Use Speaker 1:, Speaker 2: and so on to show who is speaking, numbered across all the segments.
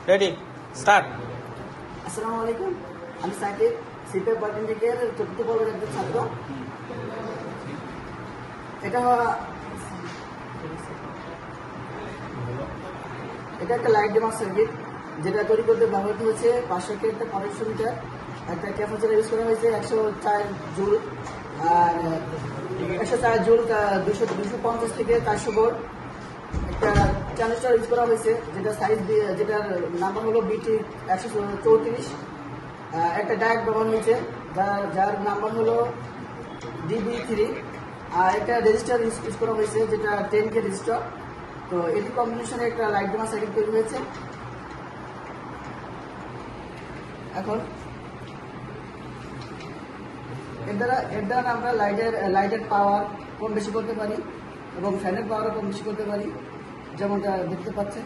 Speaker 1: Ready start.
Speaker 2: আসসালামু আলাইকুম, আমি সাকিব, সিপে পলিটেকনিকের চতুর্থ পর্বের একজন ছাত্র। এটা একটা লাইট ডেমো সার্কিট, যেটা তৈরি করতে ব্যবহৃত হচ্ছে 500 কে একটা পটেনশিয়াল মিটার, একটা ক্যাপাসিটর ইউজ করা হয়েছে 104 জুল, আর 104 জুল 250 থেকে 400 ভোল্ট। একটা ট্রানজিস্টর ইউজ করা হয়েছে, যেটা সাইজ দিয়ে, যেটার নাম্বার হলো BT 134। একটা ডায়োড ব্যবহার হয়েছে, যার নাম্বার হলো DB3। আর একটা রেজিস্টার ইউজ করা হয়েছে, যেটা 10K রেজিস্টার। তো এটি কম্বিনেশনে একটা লাইট ডেমো সার্কিট তৈরি হয়েছে। এখন এর দ্বারা আমরা লাইটের পাওয়ার কম বেশি করতে পারি এবং ফ্যানের পাওয়ারও কম বেশি করতে পারি, যেমনটা দেখতে পাচ্ছেন।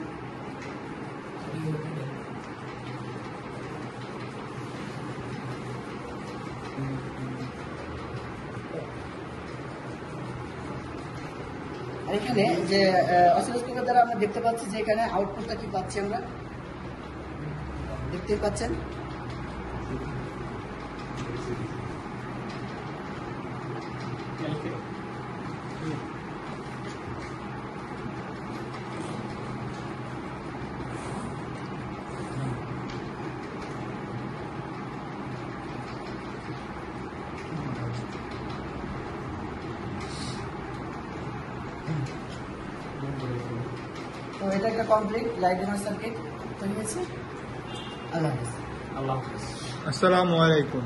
Speaker 2: আর এখানে যে অসিলোস্কোপের দ্বারা আমরা দেখতে পাচ্ছি যে এখানে আউটপুটটা কি পাচ্ছি, আমরা দেখতেই পাচ্ছেন। তো এটা একটা কমপ্লিট লাইট ডেমো সার্কিট তৈরি হয়েছে। আল্লাহ হাফেজ।
Speaker 1: আল্লাহ হাফেজ।
Speaker 3: আসসালামু আলাইকুম।